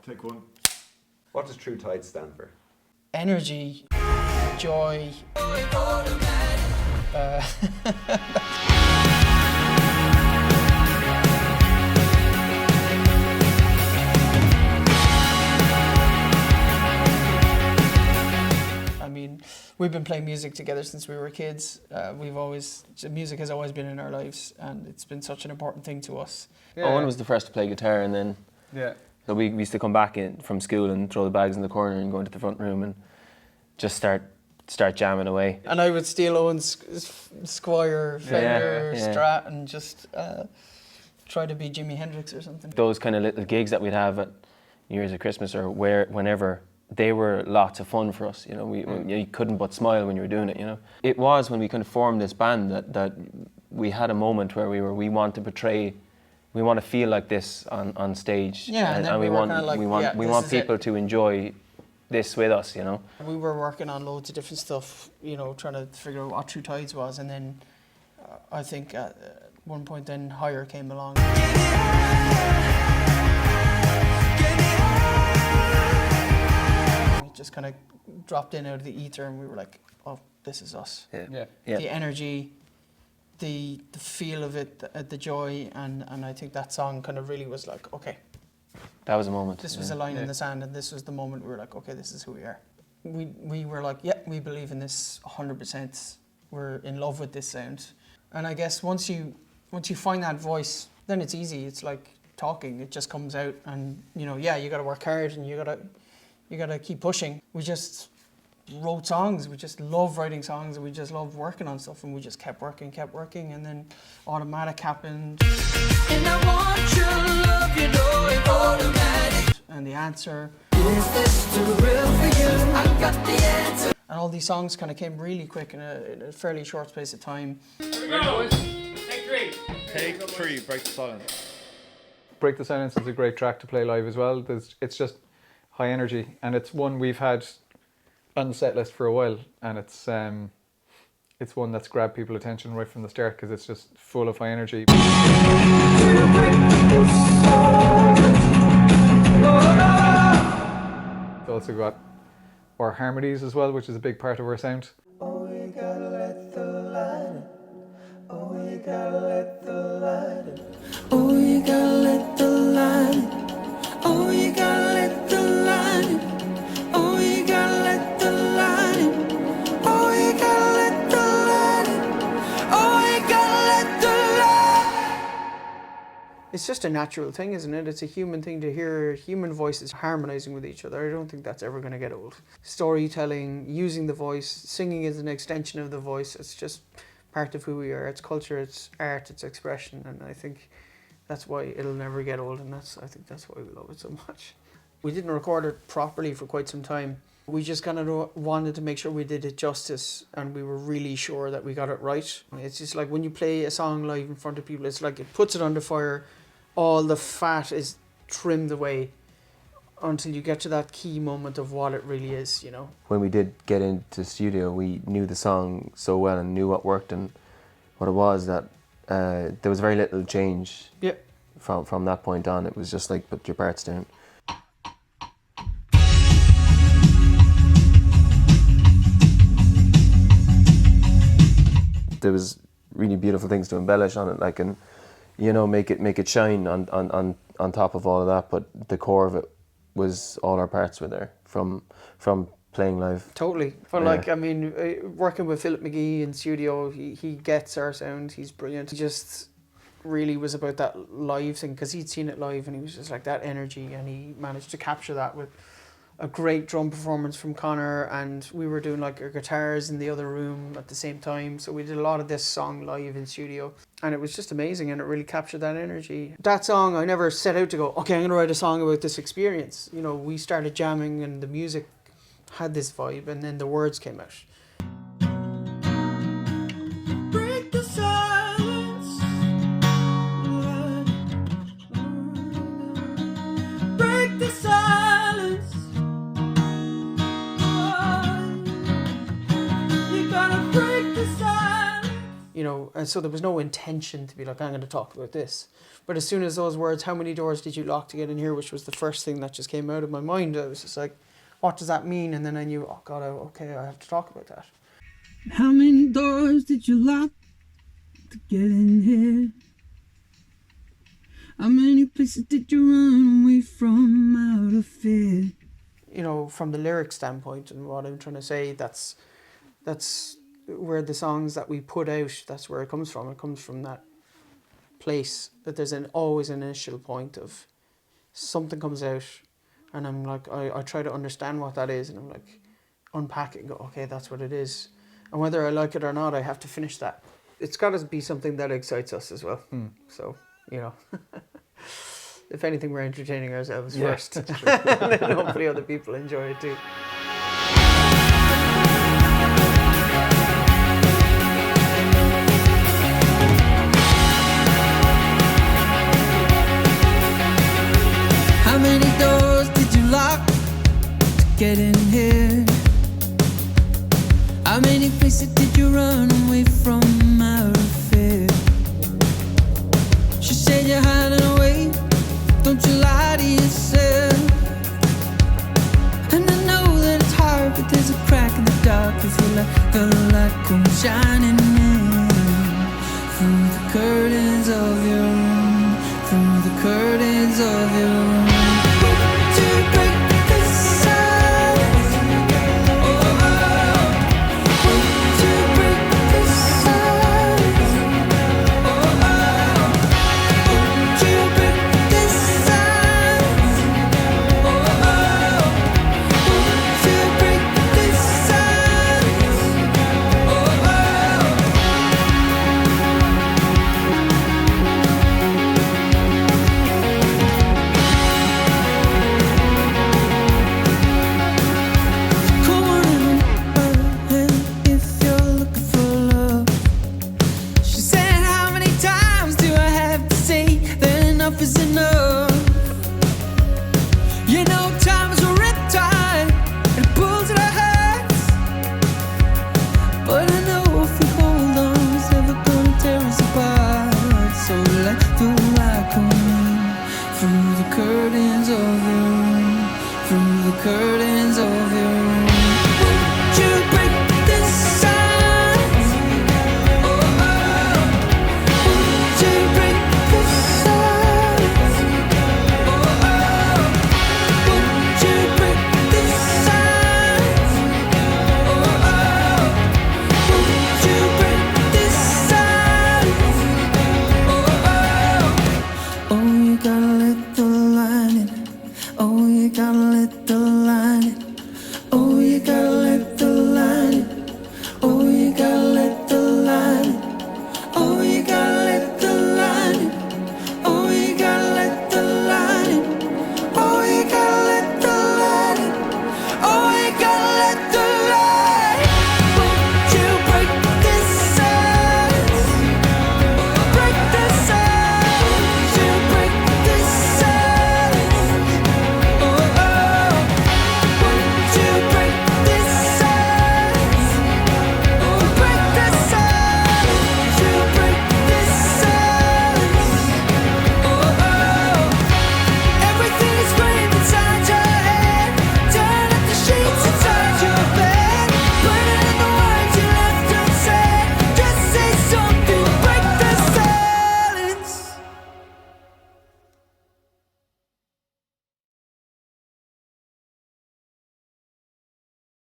Take one. What does True Tide stand for? Energy, joy. I mean, we've been playing music together since we were kids. Music has always been in our lives, and it's been such an important thing to us. Yeah. Owen was the first to play guitar, and then so we used to come back from school and throw the bags in the corner and go into the front room and just start jamming away. And I would steal Owen's Squire, Fender, Strat, and just try to be Jimi Hendrix or something. Those kind of little gigs that we'd have at New Year's or Christmas or whenever, they were lots of fun for us. You know, you couldn't but smile when you were doing it. You know, it was when we kind of formed this band that we had a moment where we want to portray. We want to feel like this on stage, and we want people to enjoy this with us, you know. We were working on loads of different stuff, you know, trying to figure out what True Tides was, and then I think at one point then Higher came along. It just kind of dropped in out of the ether, and we were like, oh, this is us. Yeah. The energy, the feel of it, the joy, and I think that song kind of really was like, okay. That was a moment. This was a line in the sand, and this was the moment we were like, okay, this is who we are. We were like, yeah, we believe in this 100%. We're in love with this sound. And I guess once you find that voice, then it's easy. It's like talking. It just comes out, and you got to work hard, and you got to keep pushing. We just wrote songs. We just love writing songs, and we just love working on stuff, and we just kept working, and then Automatic happened. And I want your love, you know it, Automatic. And The Answer. Is this too real for you? I got the answer. And all these songs kind of came really quick in a fairly short space of time. Here we go. Take three. Take three. Break the silence. Break the Silence is a great track to play live as well. It's just high energy, and it's one we've had on the set list for a while, and it's one that's grabbed people's attention right from the start because it's just full of high energy. It's also got our harmonies as well, which is a big part of our sound. Oh, you gotta let the light in. Oh, you gotta let the light in. Oh, you gotta let the light in. Oh, you gotta let the light in. Oh, you gotta let the light in. Oh, you gotta let the light in. Oh, you gotta let the light. It's just a natural thing, isn't it? It's a human thing to hear human voices harmonizing with each other. I don't think that's ever going to get old. Storytelling, using the voice, singing is an extension of the voice. It's just part of who we are. It's culture, it's art, it's expression, and I think that's why it'll never get old, and I think that's why we love it so much. We didn't record it properly for quite some time. We just kind of wanted to make sure we did it justice, and we were really sure that we got it right. It's just like when you play a song live in front of people, it's like it puts it under fire. All the fat is trimmed away until you get to that key moment of what it really is, you know. When we did get into the studio, we knew the song so well and knew what worked and what it was that there was very little change. Yeah. From that point on, it was just like put your parts down. There was really beautiful things to embellish on it, like, and make it shine on top of all of that. But the core of it was all our parts were there from playing live. Totally. But like, I mean, working with Philip McGee in studio, he gets our sound. He's brilliant. He just really was about that live thing because he'd seen it live, and he was just like that energy, and he managed to capture that with a great drum performance from Connor, and we were doing like our guitars in the other room at the same time, so we did a lot of this song live in studio, and it was just amazing, and it really captured that energy. That song, I never set out to go, okay, I'm going to write a song about this experience. You know, we started jamming and the music had this vibe, and then the words came out. Break the silence. Break the silence. You gotta break the silence. You know, know, and so there was no intention to be like, I'm going to talk about this. But as soon as those words, how many doors did you lock to get in here, which was the first thing that just came out of my mind, I was just like, what does that mean? And then I knew, oh God, okay, I have to talk about that. How many doors did you lock to get in here? How many places did you run away from out of fear? You know, from the lyric standpoint and what I'm trying to say, that's where the songs that we put out, that's where it comes from. It comes from that place that there's always an initial point of something comes out, and I'm like, I try to understand what that is, and I'm like, unpack it and go, okay, that's what it is. And whether I like it or not, I have to finish that. It's got to be something that excites us as well. So, you know, if anything, we're entertaining ourselves first. And then hopefully other people enjoy it too. How many doors did you lock to get in here? How many places did you run away from out of fear? She said you're hiding away, don't you lie to yourself. And I know that it's hard, but there's a crack in the dark if you let the light come shining in. Through the curtains of your room, through the curtains of your room. To break the silence, to break the silence, to break the silence, to break the silence. Come on in, if you're looking for love. She said, how many times do I have to say that enough is enough? You know, time is a riptide and it pulls at our hearts. But I know if we hold on, it's never gonna tear us apart. So let the light come in through the curtains of your room, through the curtains of your room. Won't you break the silence? Won't you break the silence? Won't you break the silence? Won't you break the silence? Oh, you gotta let the light in. Oh, you gotta let the light